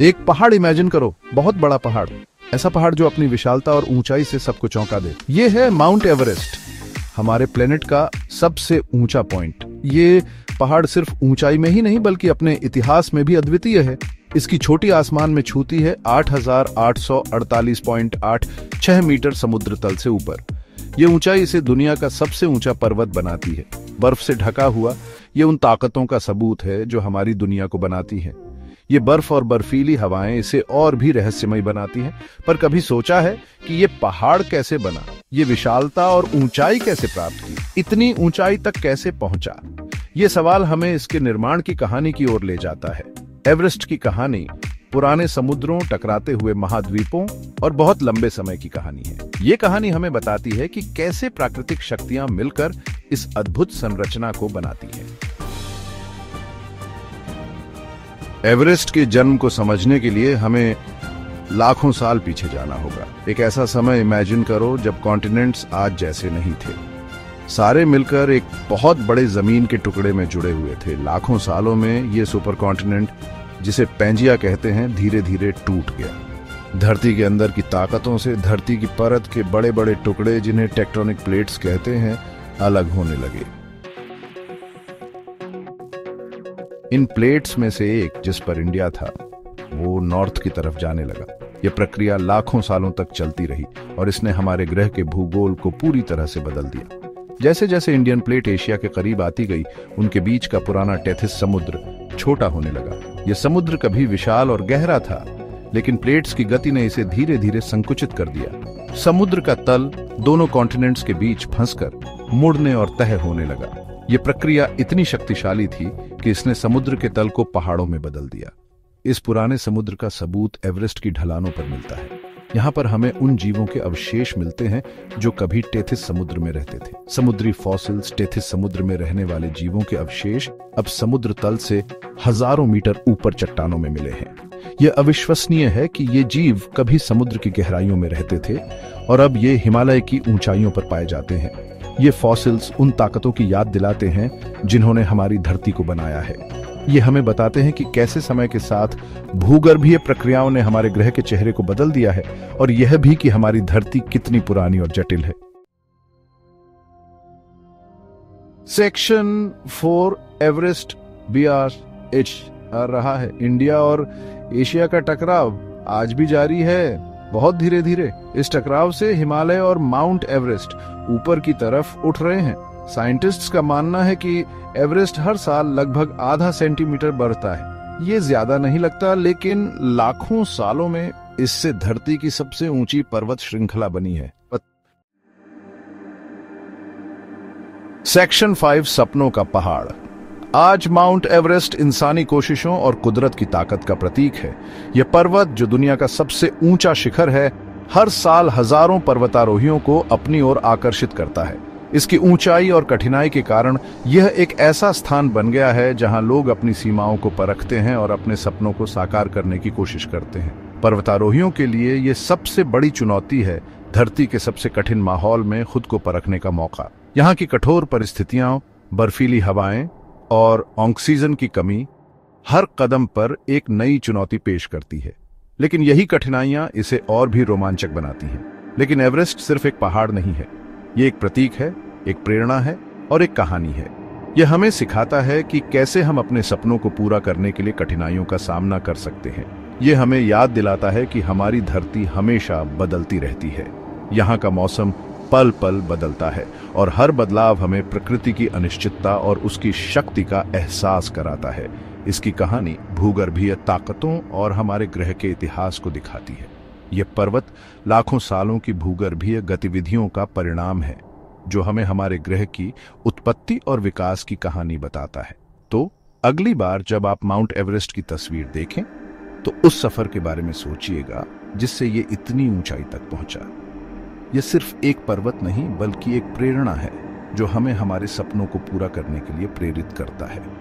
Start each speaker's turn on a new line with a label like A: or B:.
A: एक पहाड़ इमेजिन करो, बहुत बड़ा पहाड़, ऐसा पहाड़ जो अपनी विशालता और ऊंचाई से सबको चौंका दे। ये है माउंट एवरेस्ट, हमारे प्लेनेट का सबसे ऊंचा पॉइंट। ये पहाड़ सिर्फ ऊंचाई में ही नहीं बल्कि अपने इतिहास में भी अद्वितीय है। इसकी छोटी आसमान में छूती है 8,848.86 मीटर समुद्र तल से ऊपर। ये ऊंचाई इसे दुनिया का सबसे ऊंचा पर्वत बनाती है। बर्फ से ढका हुआ ये उन ताकतों का सबूत है जो हमारी दुनिया को बनाती है। ये बर्फ और बर्फीली हवाएं इसे और भी रहस्यमय बनाती हैं। पर कभी सोचा है कि ये पहाड़ कैसे बना? ये विशालता और ऊंचाई कैसे प्राप्त की? इतनी ऊंचाई तक कैसे पहुंचा? ये सवाल हमें इसके निर्माण की कहानी की ओर ले जाता है। एवरेस्ट की कहानी पुराने समुद्रों, टकराते हुए महाद्वीपों और बहुत लंबे समय की कहानी है। ये कहानी हमें बताती है कि कैसे प्राकृतिक शक्तियां मिलकर इस अद्भुत संरचना को बनाती हैं। एवरेस्ट के जन्म को समझने के लिए हमें लाखों साल पीछे जाना होगा। एक ऐसा समय इमेजिन करो जब कॉन्टिनेंट्स आज जैसे नहीं थे। सारे मिलकर एक बहुत बड़े जमीन के टुकड़े में जुड़े हुए थे। लाखों सालों में ये सुपर कॉन्टिनेंट, जिसे पैंजिया कहते हैं, धीरे धीरे टूट गया। धरती के अंदर की ताकतों से धरती की परत के बड़े बड़े टुकड़े, जिन्हें टेक्टोनिक प्लेट्स कहते हैं, अलग होने लगे। इन प्लेट्स में से एक, जिस पर इंडिया था, वो नॉर्थ की तरफ जाने लगा। यह प्रक्रिया लाखों सालों तक चलती रही और इसने हमारे ग्रह के भूगोल को पूरी तरह से बदल दिया। जैसे जैसे इंडियन प्लेट एशिया के करीब आती गई, उनके बीच का पुराना टेथिस समुद्र छोटा होने लगा। यह समुद्र कभी विशाल और गहरा था, लेकिन प्लेट्स की गति ने इसे धीरे धीरे संकुचित कर दिया। समुद्र का तल दोनों कॉन्टिनेंट्स के बीच फंसकर मुड़ने और तह होने लगा। यह प्रक्रिया इतनी शक्तिशाली थी कि इसने समुद्र के तल को पहाड़ों में बदल दिया। इस पुराने समुद्र का सबूत एवरेस्ट की ढलानों पर मिलता है। यहाँ पर हमें उन जीवों के अवशेष मिलते हैं जो कभी टेथिस समुद्र में रहते थे। समुद्री फॉसिल्स, टेथिस समुद्र में रहने वाले जीवों के अवशेष अब समुद्र तल से हजारों मीटर ऊपर चट्टानों में मिले हैं। यह अविश्वसनीय है कि ये जीव कभी समुद्र की गहराइयों में रहते थे और अब ये हिमालय की ऊंचाइयों पर पाए जाते हैं। ये फॉसिल्स उन ताकतों की याद दिलाते हैं जिन्होंने हमारी धरती को बनाया है। ये हमें बताते हैं कि कैसे समय के साथ भूगर्भीय प्रक्रियाओं ने हमारे ग्रह के चेहरे को बदल दिया है, और यह भी कि हमारी धरती कितनी पुरानी और जटिल है। सेक्शन 4 एवरेस्ट BRH आ रहा है। इंडिया और एशिया का टकराव आज भी जारी है, बहुत धीरे धीरे। इस टकराव से हिमालय और माउंट एवरेस्ट ऊपर की तरफ उठ रहे हैं। साइंटिस्ट्स का मानना है कि एवरेस्ट हर साल लगभग आधा सेंटीमीटर बढ़ता है। ये ज्यादा नहीं लगता, लेकिन लाखों सालों में इससे धरती की सबसे ऊंची पर्वत श्रृंखला बनी है। सेक्शन 5 सपनों का पहाड़। आज माउंट एवरेस्ट इंसानी कोशिशों और कुदरत की ताकत का प्रतीक है। यह पर्वत, जो दुनिया का सबसे ऊंचा शिखर है, हर साल हजारों पर्वतारोहियों को अपनी ओर आकर्षित करता है। इसकी ऊंचाई और कठिनाई के कारण यह एक ऐसा स्थान बन गया है जहां लोग अपनी सीमाओं को परखते हैं और अपने सपनों को साकार करने की कोशिश करते हैं। पर्वतारोहियों के लिए यह सबसे बड़ी चुनौती है, धरती के सबसे कठिन माहौल में खुद को परखने का मौका। यहाँ की कठोर परिस्थितियां, बर्फीली हवाएं और ऑक्सीजन की कमी हर कदम पर एक नई चुनौती पेश करती है। लेकिन यही कठिनाइयां इसे और भी रोमांचक बनाती हैं। लेकिन एवरेस्ट सिर्फ एक पहाड़ नहीं है, ये एक प्रतीक है, एक प्रेरणा है और एक कहानी है। यह हमें सिखाता है कि कैसे हम अपने सपनों को पूरा करने के लिए कठिनाइयों का सामना कर सकते हैं। यह हमें याद दिलाता है कि हमारी धरती हमेशा बदलती रहती है। यहाँ का मौसम पल पल बदलता है और हर बदलाव हमें प्रकृति की अनिश्चितता और उसकी शक्ति का एहसास कराता है। इसकी कहानी भूगर्भीय ताकतों और हमारे ग्रह के इतिहास को दिखाती है। यह पर्वत लाखों सालों की भूगर्भीय गतिविधियों का परिणाम है, जो हमें हमारे ग्रह की उत्पत्ति और विकास की कहानी बताता है। तो अगली बार जब आप माउंट एवरेस्ट की तस्वीर देखें, तो उस सफर के बारे में सोचिएगा जिससे ये इतनी ऊंचाई तक पहुंचा। यह सिर्फ एक पर्वत नहीं, बल्कि एक प्रेरणा है जो हमें हमारे सपनों को पूरा करने के लिए प्रेरित करता है।